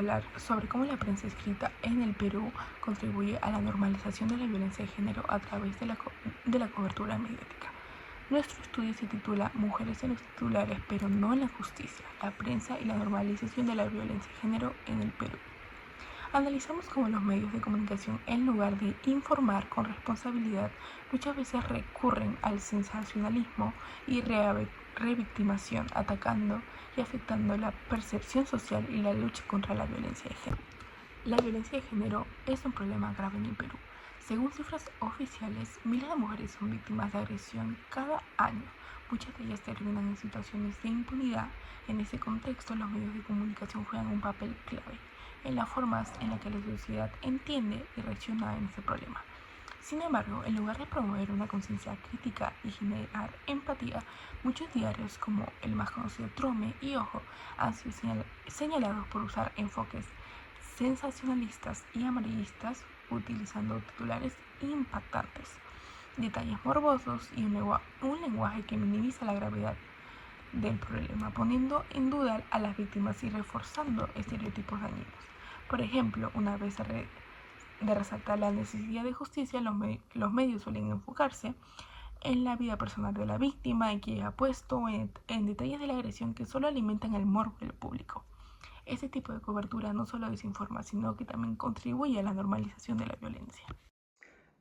hablar sobre cómo la prensa escrita en el Perú contribuye a la normalización de la violencia de género a través de la cobertura mediática. Nuestro estudio se titula Mujeres en los titulares, pero no en la justicia, la prensa y la normalización de la violencia de género en el Perú. Analizamos cómo los medios de comunicación, en lugar de informar con responsabilidad, muchas veces recurren al sensacionalismo y revictimación, atacando y afectando la percepción social y la lucha contra la violencia de género. La violencia de género es un problema grave en el Perú. Según cifras oficiales, miles de mujeres son víctimas de agresión cada año. Muchas de ellas terminan en situaciones de impunidad. En ese contexto, los medios de comunicación juegan un papel clave en las formas en las que la sociedad entiende y reacciona en este problema. Sin embargo, en lugar de promover una conciencia crítica y generar empatía, muchos diarios como el más conocido Trome y Ojo han sido señalados por usar enfoques sensacionalistas y amarillistas, utilizando titulares impactantes, detalles morbosos y un lenguaje que minimiza la gravedad del problema, poniendo en duda a las víctimas y reforzando estereotipos dañinos. Por ejemplo, una vez de resaltar la necesidad de justicia, los medios suelen enfocarse en la vida personal de la víctima y que ha puesto en detalles de la agresión que solo alimentan el morbo del público. Este tipo de cobertura no solo desinforma, sino que también contribuye a la normalización de la violencia.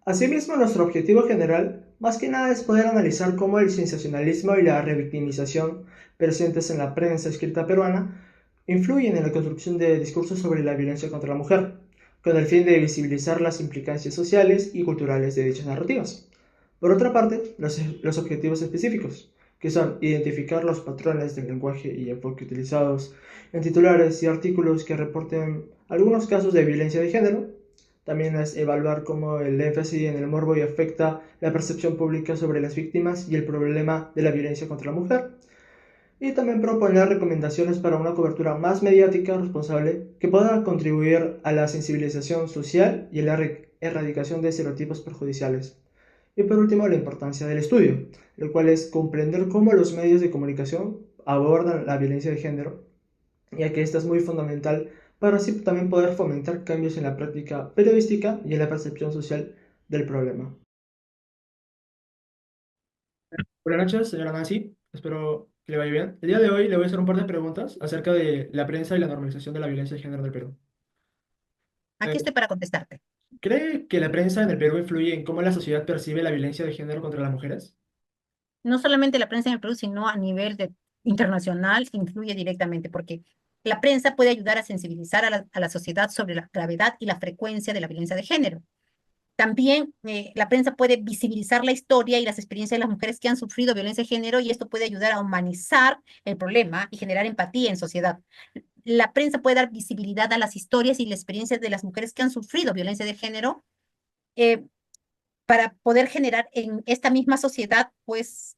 Asimismo, nuestro objetivo general, más que nada, es poder analizar cómo el sensacionalismo y la revictimización presentes en la prensa escrita peruana influyen en la construcción de discursos sobre la violencia contra la mujer, con el fin de visibilizar las implicancias sociales y culturales de dichas narrativas. Por otra parte, los objetivos específicos, que son identificar los patrones del lenguaje y enfoque utilizados en titulares y artículos que reporten algunos casos de violencia de género. También es evaluar cómo el énfasis en el morbo y afecta la percepción pública sobre las víctimas y el problema de la violencia contra la mujer. Y también proponer recomendaciones para una cobertura más mediática responsable que pueda contribuir a la sensibilización social y a la erradicación de estereotipos perjudiciales. Y por último, la importancia del estudio, el cual es comprender cómo los medios de comunicación abordan la violencia de género, ya que esta es muy fundamental para así también poder fomentar cambios en la práctica periodística y en la percepción social del problema. Buenas noches, señora Nancy. Espero que le vaya bien. El día de hoy le voy a hacer un par de preguntas acerca de la prensa y la normalización de la violencia de género en el Perú. Aquí Eh, estoy para contestarte. ¿Cree que la prensa en el Perú influye en cómo la sociedad percibe la violencia de género contra las mujeres? No solamente la prensa en el Perú, sino a nivel internacional influye directamente, porque la prensa puede ayudar a sensibilizar a la sociedad sobre la gravedad y la frecuencia de la violencia de género. También la prensa puede visibilizar la historia y las experiencias de las mujeres que han sufrido violencia de género y esto puede ayudar a humanizar el problema y generar empatía en sociedad. La prensa puede dar visibilidad a las historias y las experiencias de las mujeres que han sufrido violencia de género, eh, para poder generar en esta misma sociedad, pues,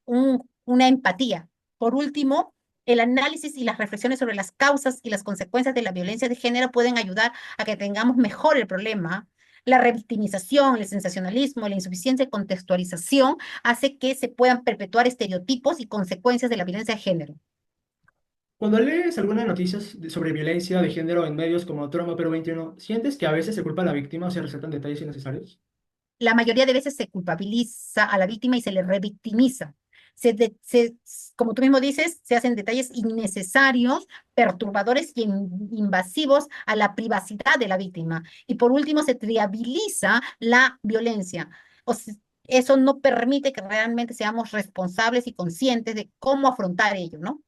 una empatía. Por último, el análisis y las reflexiones sobre las causas y las consecuencias de la violencia de género pueden ayudar a que tengamos mejor el problema. La revictimización, el sensacionalismo, la insuficiente contextualización hace que se puedan perpetuar estereotipos y consecuencias de la violencia de género. Cuando lees algunas noticias sobre violencia de género en medios como Troma Perú 21, ¿sientes que a veces se culpa a la víctima o se resaltan detalles innecesarios? La mayoría de veces se culpabiliza a la víctima y se le revictimiza. Como tú mismo dices, se hacen detalles innecesarios, perturbadores y invasivos a la privacidad de la víctima. Y por último, se trivializa la violencia. Eso no permite que realmente seamos responsables y conscientes de cómo afrontar ello, ¿no?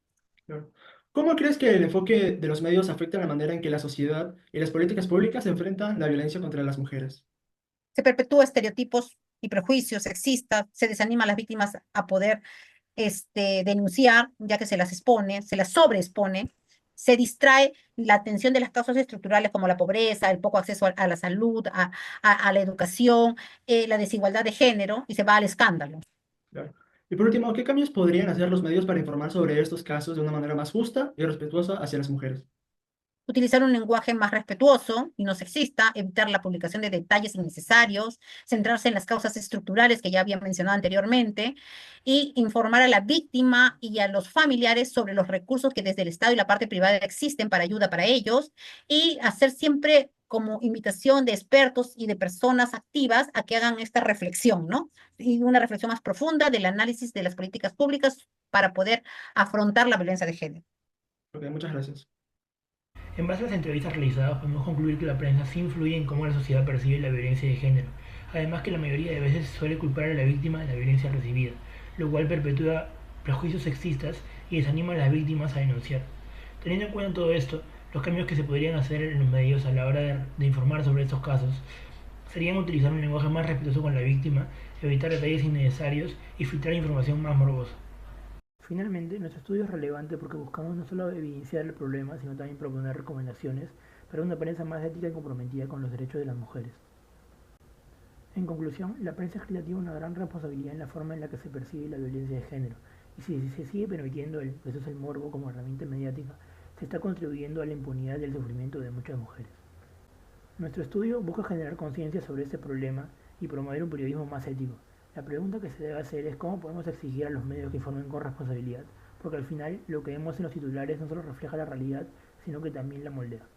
Claro. ¿Cómo crees que el enfoque de los medios afecta la manera en que la sociedad y las políticas públicas enfrentan la violencia contra las mujeres? Se perpetúa estereotipos y prejuicios sexistas, se desanima a las víctimas a poder denunciar, ya que se las expone, se las sobreexpone, se distrae la atención de las causas estructurales como la pobreza, el poco acceso a la salud, a la educación, la desigualdad de género, y se va al escándalo. Claro. Y por último, ¿qué cambios podrían hacer los medios para informar sobre estos casos de una manera más justa y respetuosa hacia las mujeres? Utilizar un lenguaje más respetuoso y no sexista, evitar la publicación de detalles innecesarios, centrarse en las causas estructurales que ya había mencionado anteriormente, y informar a la víctima y a los familiares sobre los recursos que desde el Estado y la parte privada existen para ayuda para ellos, y hacer siempre como invitación de expertos y de personas activas a que hagan esta reflexión, ¿no? Y una reflexión más profunda del análisis de las políticas públicas para poder afrontar la violencia de género. Ok, muchas gracias. En base a las entrevistas realizadas podemos concluir que la prensa sí influye en cómo la sociedad percibe la violencia de género, además que la mayoría de veces suele culpar a la víctima de la violencia recibida, lo cual perpetúa prejuicios sexistas y desanima a las víctimas a denunciar. Teniendo en cuenta todo esto, los cambios que se podrían hacer en los medios a la hora de informar sobre estos casos serían utilizar un lenguaje más respetuoso con la víctima, evitar detalles innecesarios y filtrar información más morbosa. Finalmente, nuestro estudio es relevante porque buscamos no solo evidenciar el problema, sino también proponer recomendaciones para una prensa más ética y comprometida con los derechos de las mujeres. En conclusión, la prensa escrita tiene una gran responsabilidad en la forma en la que se percibe la violencia de género, y si se sigue permitiendo el morbo como herramienta mediática, se está contribuyendo a la impunidad del sufrimiento de muchas mujeres. Nuestro estudio busca generar conciencia sobre este problema y promover un periodismo más ético. La pregunta que se debe hacer es cómo podemos exigir a los medios que informen con responsabilidad, porque al final lo que vemos en los titulares no solo refleja la realidad, sino que también la moldea.